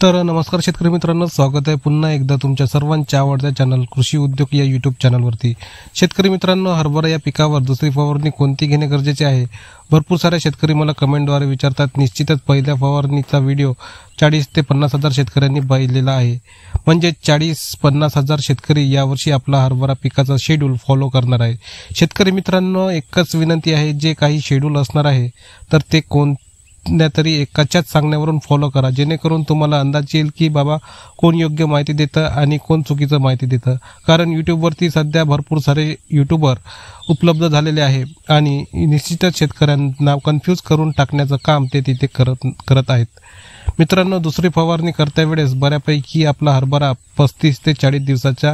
तर नमस्कार शेतकरी मित्रांनो, स्वागत आहे पुन्हा एकदा तुमच्या सर्वांच्या आवडत्या चॅनल कृषी उद्योग या यूट्यूब चॅनलवरती। शेतकरी मित्रांनो, हरभरा या पिकावर दुसरी फवारणी कोणती घेणे गरजेचे आहे? भरपूर सारे शेतकरी मला कमेंटद्वारे विचारतात। निश्चितच पहिल्या फवारणीचा व्हिडिओ 40 ते 50 हजार शेतकऱ्यांनी पाहिलेला आहे। म्हणजे 40-50 हजार शेतकरी यावर्षी आपला हरभरा पिकाचा शेड्यूल फॉलो करणार आहे। शेतकरी मित्रांनो, एकच विनंती आहे, जे काही शेड्यूल असणार आहे तर ते तरी एकाच्याच सांगण्यावरून फॉलो करा, जेणेकरून तुम्हाला अंदाज येईल की बाबा कोण योग्य माहिती देतं आणि कोण चुकीचं माहिती देतं। कारण यूट्यूबवरती सध्या भरपूर सारे यूट्यूबर उपलब्ध झालेले आहे आणि निश्चितच शेतकऱ्यांना कन्फ्यूज करून टाकण्याचं काम ते तिथे करत आहेत। मित्रांनो, दुसरी फवारणी करत्या वेळेस बऱ्यापैकी आपला हरभरा 35 ते 40 दिवसाचा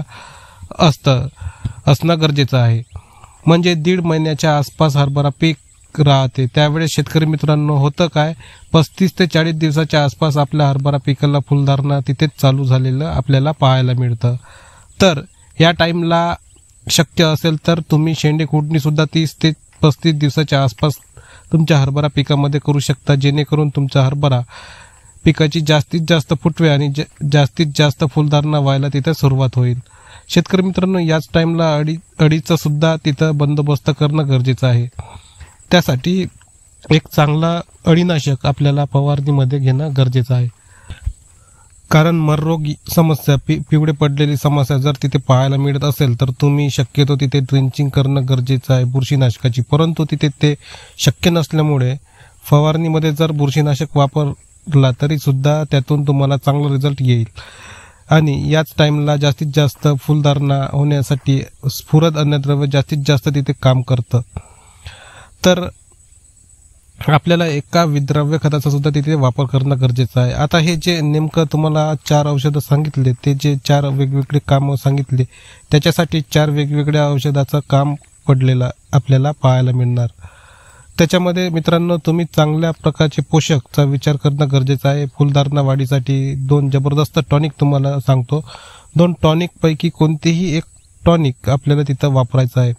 असणं गरजेचं आहे। म्हणजे 1.5 महिन्याच्या आसपास हरभरा पीक राहते। त्यावेळेस शेतकरी मित्रांनो, होतं काय, 35 ते 40 दिवसाच्या आसपास आपल्या हरभरा पिकाला फुलधारणा तिथेच चालू झालेलं आपल्याला पाहायला मिळतं। तर या टाइमला शक्य असेल तर तुम्ही शेंडे खुडणी सुद्धा 30 ते 35 दिवसाच्या आसपास तुमच्या हरभरा पिकामध्ये करू शकता, जेणेकरून तुमचा हरभरा पिकाची जास्तीत जास्त फुटवे आणि जास्तीत जास्त फुलधारणा व्हायला तिथे सुरुवात होईल। शेतकरी मित्रांनो, याच टाइमला अडीचा सुद्धा तिथं बंदोबस्त करणं गरजेचं आहे। त्यासाठी एक चांगला अळीनाशक आपल्याला फवारणीमध्ये घेणं गरजेचं आहे। कारण मररोग समस्या, पिवळे पडलेली समस्या जर तिथे पाहायला मिळत असेल तर तुम्ही शक्यतो तिथे ड्रेंचिंग करणं गरजेचं आहे बुरशीनाशकाची। परंतु तिथे ते शक्य नसल्यामुळे फवारणीमध्ये जर बुरशीनाशक वापरला तरी सुद्धा त्यातून तुम्हाला चांगला रिझल्ट येईल आणि याच टाइमला जास्तीत जास्त फुलधारणा होण्यासाठी स्फुरद अन्नद्रव्य जास्तीत जास्त तिथे काम करतं। तर आपल्याला एका विद्राव्य खताचा सुद्धा तिथे वापर करणं गरजेचं आहे। आता हे जे नेमकं तुम्हाला 4 औषधं सांगितले, ते जे 4 वेगवेगळे कामं सांगितले, त्याच्यासाठी 4 वेगवेगळ्या औषधाचं काम पडलेलं आपल्याला पाहायला मिळणार। त्याच्यामध्ये मित्रांनो, तुम्ही चांगल्या प्रकारचे पोषकचा विचार करणं गरजेचं आहे। फुलधारणा वाढीसाठी 2 जबरदस्त टॉनिक तुम्हाला सांगतो। 2 टॉनिक पैकी कोणतेही एक टॉनिक आपल्याला तिथं वापरायचं आहे।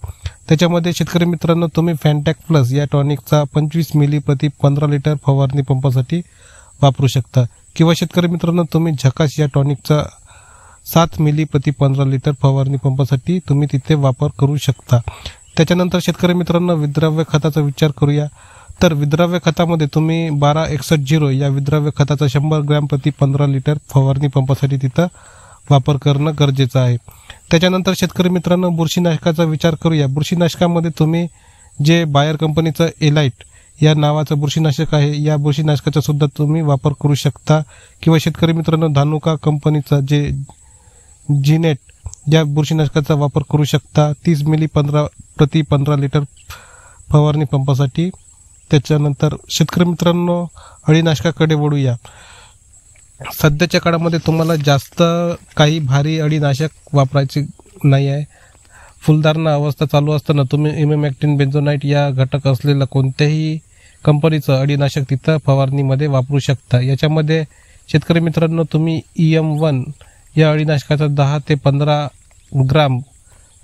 त्याच्यामध्ये शेतकरी मित्रांनो, तुम्ही फॅन्टॅक प्लस या टॉनिकचा 25 मिली प्रति 15 लिटर फवारणी पंपासाठी वापरू शकता, किंवा शेतकरी मित्रांनो, तुम्ही झकास या टॉनिकचा 7 मिली प्रति 15 लिटर फवारणी पंपासाठी तुम्ही तिथे वापर करू शकता। त्याच्यानंतर शेतकरी मित्रांनो, विद्राव्य खताचा विचार करूया। तर विद्राव्य खतामध्ये तुम्ही 1261 या विद्राव्य खताचा 100 ग्रॅम प्रति 15 लिटर फवारणी पंपासाठी तिथं वापर करणं गरजेचं आहे। त्याच्यानंतर शेतकरी मित्रांनो, बुरशीनाशकाचा विचार करूया। बुरशीनाशकामध्ये तुम्ही जे बायर कंपनीचं एलाइट या नावाचं बुरशीनाशक आहे, या बुरशीनाशकाचा सुद्धा तुम्ही वापर करू शकता, किंवा शेतकरी मित्रांनो, धानुका कंपनीचं जे जीनेट या बुरशीनाशकाचा वापर करू शकता 30 मिली प्रति 15 लिटर फवारणी पंपासाठी। त्याच्यानंतर शेतकरी मित्रांनो, अळीनाशकाकडे वळूया। सध्याच्या काळामध्ये तुम्हाला जास्त काही भारी अळीनाशक वापरायचे नाही आहे। फुलधारणा अवस्था चालू असताना तुम्ही इमेमॅक्टिन बेंझोनाइट या घटक असलेलं कोणत्याही कंपनीचं अळीनाशक तिथं फवारणीमध्ये वापरू शकता। याच्यामध्ये शेतकरी मित्रांनो, तुम्ही EM1 या अळीनाशकाचा 10 ते 15 ग्राम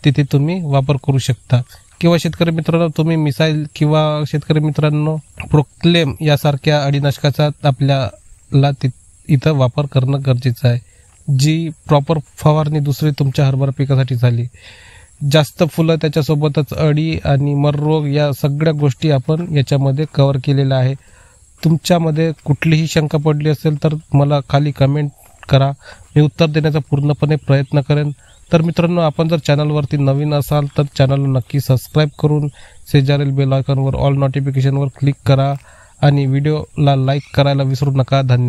तिथे तुम्ही वापर करू शकता, किंवा शेतकरी मित्रांनो, तुम्ही मिसाईल किंवा शेतकरी मित्रांनो प्रोक्लेम यासारख्या अळीनाशकाचा आपल्याला इथं वापर करणं गरजेचं आहे, जी प्रॉपर फवारणी दुसरी तुमच्या हरभरा पिकासाठी झाली। जास्त फुलं, त्याच्यासोबतच अळी आणि मररोग या सगळ्या गोष्टी आपण याच्यामध्ये कव्हर केलेल्या आहे। तुमच्यामध्ये कुठलीही शंका पडली असेल तर मला खाली कमेंट करा, मी उत्तर देण्याचा पूर्णपणे प्रयत्न करेन। तर मित्रांनो, आपण जर चॅनलवरती नवीन असाल तर चॅनलला नक्की सबस्क्राईब करून शेजारील बेल आयकॉनवर ऑल नोटिफिकेशनवर क्लिक करा आणि व्हिडिओला लाईक करायला विसरू नका। धन्यवाद।